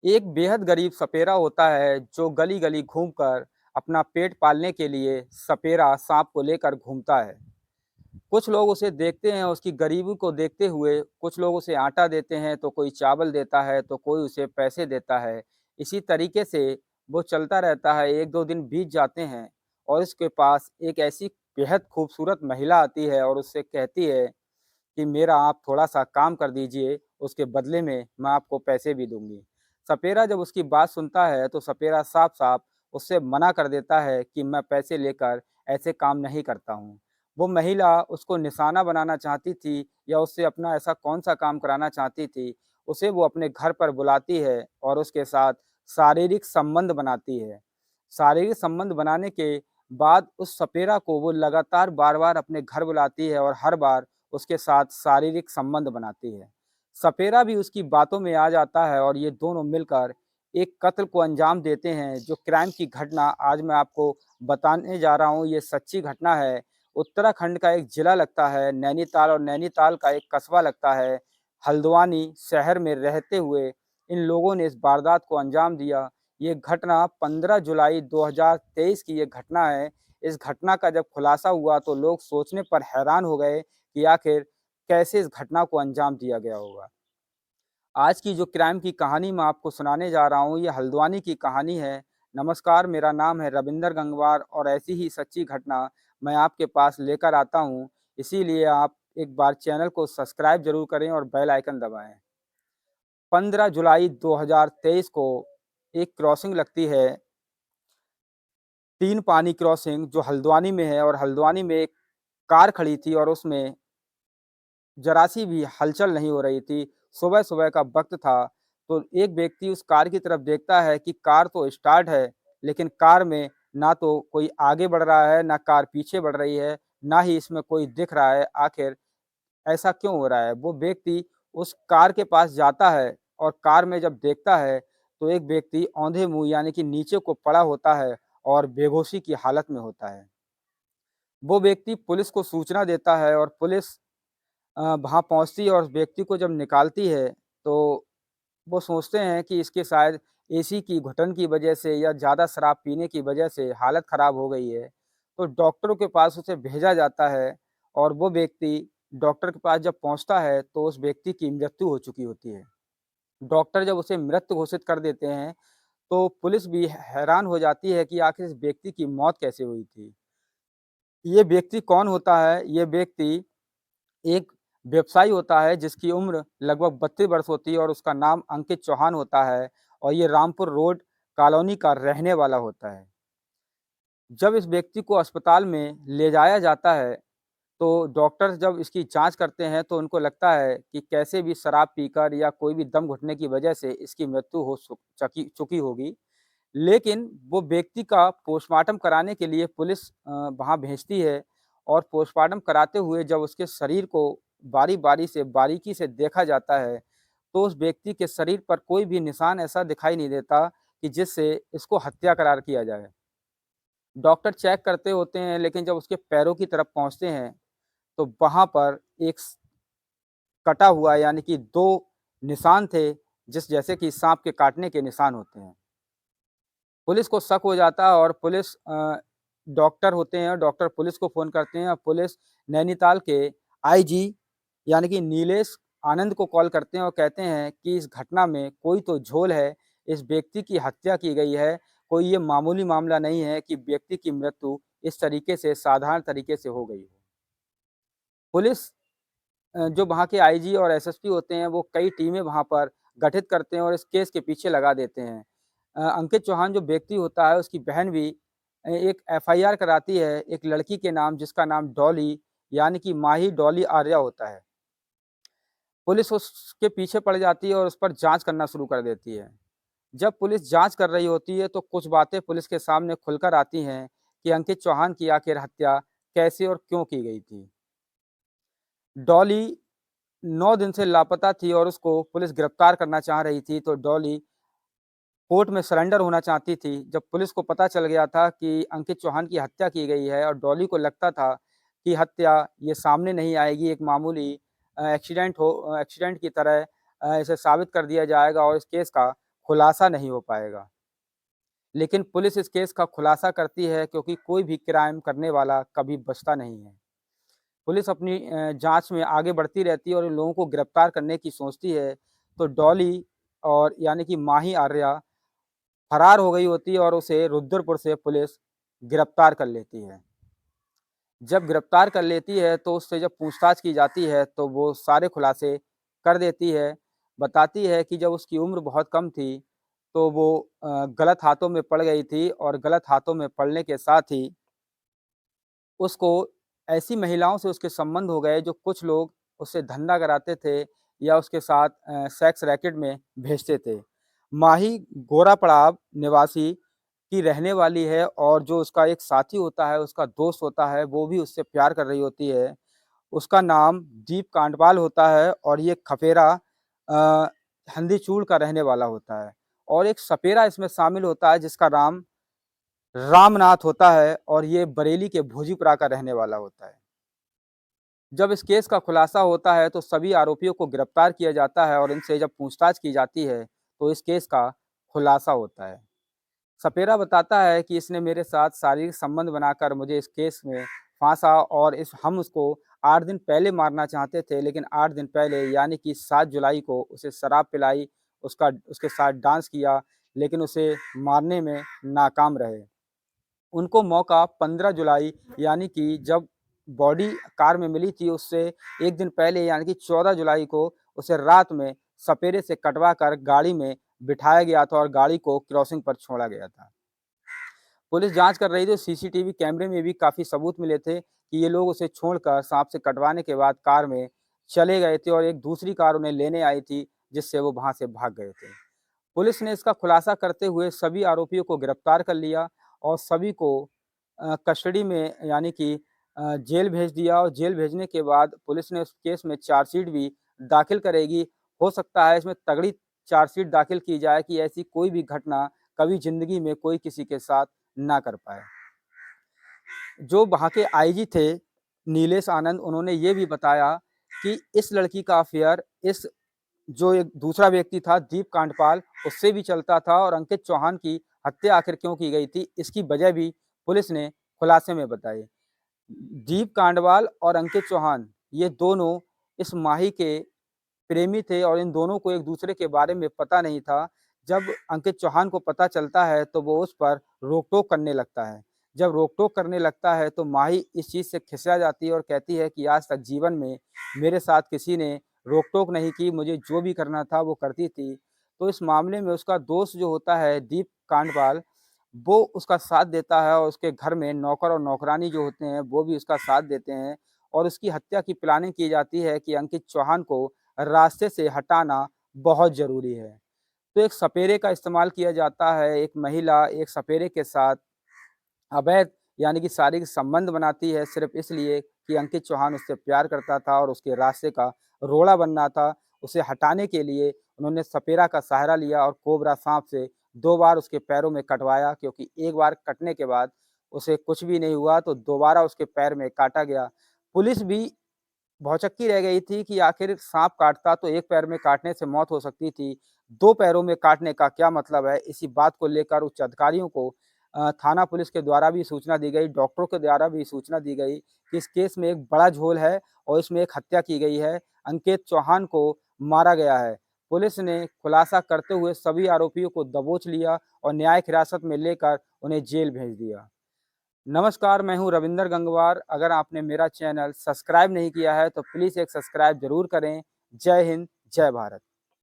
एक बेहद गरीब सपेरा होता है जो गली-गली घूमकर अपना पेट पालने के लिए सपेरा साँप को लेकर घूमता है। कुछ लोग उसे देखते हैं, उसकी गरीबी को देखते हुए कुछ लोग उसे आटा देते हैं, तो कोई चावल देता है, तो कोई उसे पैसे देता है। इसी तरीके से वो चलता रहता है, 1-2 दिन बीत जाते हैं और उसके पास एक ऐसी बेहद खूबसूरत महिला आती है और उससे कहती है कि मेरा आप थोड़ा-सा काम कर दीजिए, उसके बदले में मैं आपको पैसे भी दूँगी। सपेरा जब उसकी बात सुनता है, तो सपेरा साफ-साफ उससे मना कर देता है कि मैं पैसे लेकर ऐसे काम नहीं करता हूँ। वो महिला उसको निशाना बनाना चाहती थी या उससे अपना ऐसा कौन-सा काम कराना चाहती थी, उसे वो अपने घर पर बुलाती है और उसके साथ शारीरिक संबंध बनाती है। शारीरिक संबंध बनाने के बाद उस सपेरा को वो लगातार बार-बार अपने घर बुलाती है और हर बार उसके साथ शारीरिक संबंध बनाती है। सपेरा भी उसकी बातों में आ जाता है और ये दोनों मिलकर एक कत्ल को अंजाम देते हैं, जो क्राइम की घटना आज मैं आपको बताने जा रहा हूँ, ये सच्ची घटना है। उत्तराखंड का एक जिला लगता है नैनीताल और नैनीताल का एक कस्बा लगता है हल्द्वानी शहर में रहते हुए इन लोगों ने इस वारदात को अंजाम दिया। ये घटना 15 जुलाई 2023 की ये घटना है। इस घटना का जब खुलासा हुआ तो लोग सोचने पर हैरान हो गए कि आखिर कैसे इस घटना को अंजाम दिया गया होगा। आज की जो क्राइम की कहानी मैं आपको सुनाने जा रहा हूँ, ये हल्द्वानी की कहानी है। नमस्कार, मेरा नाम है रविंदर गंगवार और ऐसी ही सच्ची घटना मैं आपके पास लेकर आता हूँ। इसीलिए आप एक बार चैनल को सब्सक्राइब ज़रूर करें और बेल आइकन दबाएँ। 15 जुलाई 2023 को एक क्रॉसिंग लगती है, 3 पानी क्रॉसिंग जो हल्द्वानी में है और हल्द्वानी में एक कार खड़ी थी और उसमें ज़रा-सी भी हलचल नहीं हो रही थी। सुबह-सुबह का वक़्त था, तो एक व्यक्ति उस कार की तरफ देखता है कि कार तो स्टार्ट है, लेकिन कार में ना तो कोई आगे बढ़ रहा है, ना कार पीछे बढ़ रही है, ना ही इसमें कोई दिख रहा है। आखिर ऐसा क्यों हो रहा है? वो व्यक्ति उस कार के पास जाता है और कार में जब देखता है, तो एक व्यक्ति औंधे मुँह यानी कि नीचे को पड़ा होता है और बेहोशी की हालत में होता है। वो व्यक्ति पुलिस को सूचना देता है और पुलिस वहाँ पहुँचती है और उस व्यक्ति को जब निकालती है, तो वो सोचते हैं कि इसके शायद एसी की घुटन की वजह से या ज़्यादा शराब पीने की वजह से हालत ख़राब हो गई है। तो डॉक्टरों के पास उसे भेजा जाता है और वो व्यक्ति डॉक्टर के पास जब पहुँचता है, तो उस व्यक्ति की मृत्यु हो चुकी होती है। डॉक्टर जब उसे मृत घोषित कर देते हैं, तो पुलिस भी हैरान हो जाती है कि आखिर इस व्यक्ति की मौत कैसे हुई थी। ये व्यक्ति कौन होता है? ये व्यक्ति एक व्यवसायी होता है जिसकी उम्र लगभग 32 वर्ष होती है और उसका नाम अंकित चौहान होता है और ये रामपुर रोड कॉलोनी का रहने वाला होता है। जब इस व्यक्ति को अस्पताल में ले जाया जाता है, तो डॉक्टर जब इसकी जाँच करते हैं तो उनको लगता है कि कैसे भी शराब पीकर या कोई भी दम घुटने की वजह से इसकी मृत्यु हो चुकी होगी। लेकिन वो व्यक्ति का पोस्टमार्टम कराने के लिए पुलिस वहाँ भेजती है और पोस्टमार्टम कराते हुए जब उसके शरीर को बारी-बारी से बारीकी से देखा जाता है, तो उस व्यक्ति के शरीर पर कोई भी निशान ऐसा दिखाई नहीं देता कि जिससे इसको हत्या करार किया जाए। डॉक्टर चेक करते होते हैं लेकिन जब उसके पैरों की तरफ पहुँचते हैं, तो वहाँ पर एक कटा हुआ यानी कि 2 निशान थे, जिस जैसे कि साँप के काटने के निशान होते हैं। पुलिस को शक हो जाता है और पुलिस डॉक्टर होते हैं, डॉक्टर पुलिस को फ़ोन करते हैं और पुलिस नैनीताल के आईजी यानी कि नीलेश आनंद को कॉल करते हैं और कहते हैं कि इस घटना में कोई तो झोल है, इस व्यक्ति की हत्या की गई है, कोई ये मामूली मामला नहीं है कि व्यक्ति की मृत्यु इस तरीके से साधारण तरीके से हो गई हो। पुलिस जो वहाँ के आईजी और एसएसपी होते हैं, वो कई टीमें वहाँ पर गठित करते हैं और इस केस के पीछे लगा देते हैं। अंकित चौहान जो व्यक्ति होता है, उसकी बहन भी एक एफआईआर कराती है, एक लड़की के नाम जिसका नाम डॉली यानी कि माही डॉली आर्या होता है। पुलिस उसके पीछे पड़ जाती है और उस पर जाँच करना शुरू कर देती है। जब पुलिस जाँच कर रही होती है, तो कुछ बातें पुलिस के सामने खुलकर आती हैं कि अंकित चौहान की आखिर हत्या कैसे और क्यों की गई थी। डॉली 9 दिन से लापता थी और उसको पुलिस गिरफ्तार करना चाह रही थी, तो डॉली कोर्ट में सरेंडर होना चाहती थी। जब पुलिस को पता चल गया था कि अंकित चौहान की हत्या की गई है और डॉली को लगता था कि हत्या ये सामने नहीं आएगी, एक मामूली एक्सीडेंट की तरह इसे साबित कर दिया जाएगा और इस केस का खुलासा नहीं हो पाएगा। लेकिन पुलिस इस केस का खुलासा करती है क्योंकि कोई भी क्राइम करने वाला कभी बचता नहीं है। पुलिस अपनी जाँच में आगे बढ़ती रहती है और इन लोगों को गिरफ्तार करने की सोचती है, तो डॉली और यानी कि माही आर्या फरार हो गई होती है और उसे रुद्रपुर से पुलिस गिरफ्तार कर लेती है। जब गिरफ्तार कर लेती है तो उससे जब पूछताछ की जाती है तो वो सारे खुलासे कर देती है। बताती है कि जब उसकी उम्र बहुत कम थी तो वो गलत हाथों में पड़ गई थी और गलत हाथों में पड़ने के साथ ही उसको ऐसी महिलाओं से उसके संबंध हो गए जो कुछ लोग उससे धंधा कराते थे या उसके साथ सेक्स रैकेट में भेजते थे। माही गोरापड़ाव निवासी की रहने वाली है और जो उसका एक साथी होता है, उसका दोस्त होता है, वो भी उससे प्यार कर रही होती है। उसका नाम दीप कांडपाल होता है और ये खफेरा अ, हंदीचूड़ का रहने वाला होता है और एक सपेरा इसमें शामिल होता है जिसका नाम रामनाथ होता है और ये बरेली के भोजीपुरा का रहने वाला होता है। जब इस केस का खुलासा होता है तो सभी आरोपियों को गिरफ्तार किया जाता है और इनसे जब पूछताछ की जाती है तो इस केस का खुलासा होता है। सपेरा बताता है कि इसने मेरे साथ शारीरिक संबंध बनाकर मुझे इस केस में फांसा और इस हम उसको 8 दिन पहले मारना चाहते थे, लेकिन 8 दिन पहले यानी कि 7 जुलाई को उसे शराब पिलाई, उसके साथ डांस किया, लेकिन उसे मारने में नाकाम रहे। उनको मौका 15 जुलाई यानी कि जब बॉडी कार में मिली थी उससे 1 दिन पहले यानी कि 14 जुलाई को उसे रात में सपेरे से कटवा कर गाड़ी में बिठाया गया था और गाड़ी को क्रॉसिंग पर छोड़ा गया था। पुलिस जाँच कर रही थी, सीसीटीवी कैमरे में भी काफ़ी सबूत मिले थे कि ये लोग उसे छोड़कर सांप से कटवाने के बाद कार में चले गए थे और एक दूसरी कार उन्हें लेने आई थी, जिससे वो वहाँ से भाग गए थे। पुलिस ने इसका खुलासा करते हुए सभी आरोपियों को गिरफ्तार कर लिया और सभी को कस्टडी में यानी कि जेल भेज दिया और जेल भेजने के बाद पुलिस ने उस केस में चार्जशीट भी दाखिल करेगी। हो सकता है इसमें तगड़ी चार्जशीट दाखिल की जाए कि ऐसी कोई भी घटना कभी ज़िंदगी में कोई किसी के साथ ना कर पाए। जो वहाँ के आईजी थे, नीलेश आनंद, उन्होंने ये भी बताया कि इस लड़की का अफ़ेयर इस जो एक दूसरा व्यक्ति था दीप कांडपाल, उससे भी चलता था और अंकित चौहान की हत्या आखिर क्यों की गई थी, इसकी वजह भी पुलिस ने खुलासे में बताई। दीप कांडपाल और अंकित चौहान ये दोनों इस माही के प्रेमी थे और इन दोनों को एक-दूसरे के बारे में पता नहीं था। जब अंकित चौहान को पता चलता है तो वो उस पर रोक-टोक करने लगता है। जब रोक-टोक करने लगता है तो माही इस चीज़ से खिसिया जाती है और कहती है कि आज तक जीवन में मेरे साथ किसी ने रोक-टोक नहीं की, मुझे जो भी करना था वो करती थी। तो इस मामले में उसका दोस्त जो होता है दीप कांडपाल, वो उसका साथ देता है और उसके घर में नौकर और नौकरानी जो होते हैं वो भी उसका साथ देते हैं और उसकी हत्या की प्लानिंग की जाती है कि अंकित चौहान को रास्ते से हटाना बहुत ज़रूरी है। तो एक सपेरे का इस्तेमाल किया जाता है, एक महिला एक सपेरे के साथ अवैध यानी कि शारीरिक संबंध बनाती है सिर्फ़ इसलिए कि अंकित चौहान उससे प्यार करता था और उसके रास्ते का रोड़ा बनना था। उसे हटाने के लिए उन्होंने सपेरा का सहारा लिया और कोबरा साँप से 2 बार उसके पैरों में कटवाया क्योंकि एक बार कटने के बाद उसे कुछ भी नहीं हुआ तो दोबारा उसके पैर में काटा गया। पुलिस भी भौचक्की रह गई थी कि आखिर साँप काटता तो एक पैर में काटने से मौत हो सकती थी, 2 पैरों में काटने का क्या मतलब है? इसी बात को लेकर उच्च अधिकारियों को थाना पुलिस के द्वारा भी सूचना दी गई, डॉक्टरों के द्वारा भी सूचना दी गई कि इस केस में एक बड़ा झोल है और इसमें एक हत्या की गई है, अंकित चौहान को मारा गया है। पुलिस ने खुलासा करते हुए सभी आरोपियों को दबोच लिया और न्यायिक हिरासत में लेकर उन्हें जेल भेज दिया। नमस्कार, मैं हूँ रविंदर गंगवार। अगर आपने मेरा चैनल सब्सक्राइब नहीं किया है, तो प्लीज़ एक सब्सक्राइब ज़रूर करें। जय हिंद, जय भारत।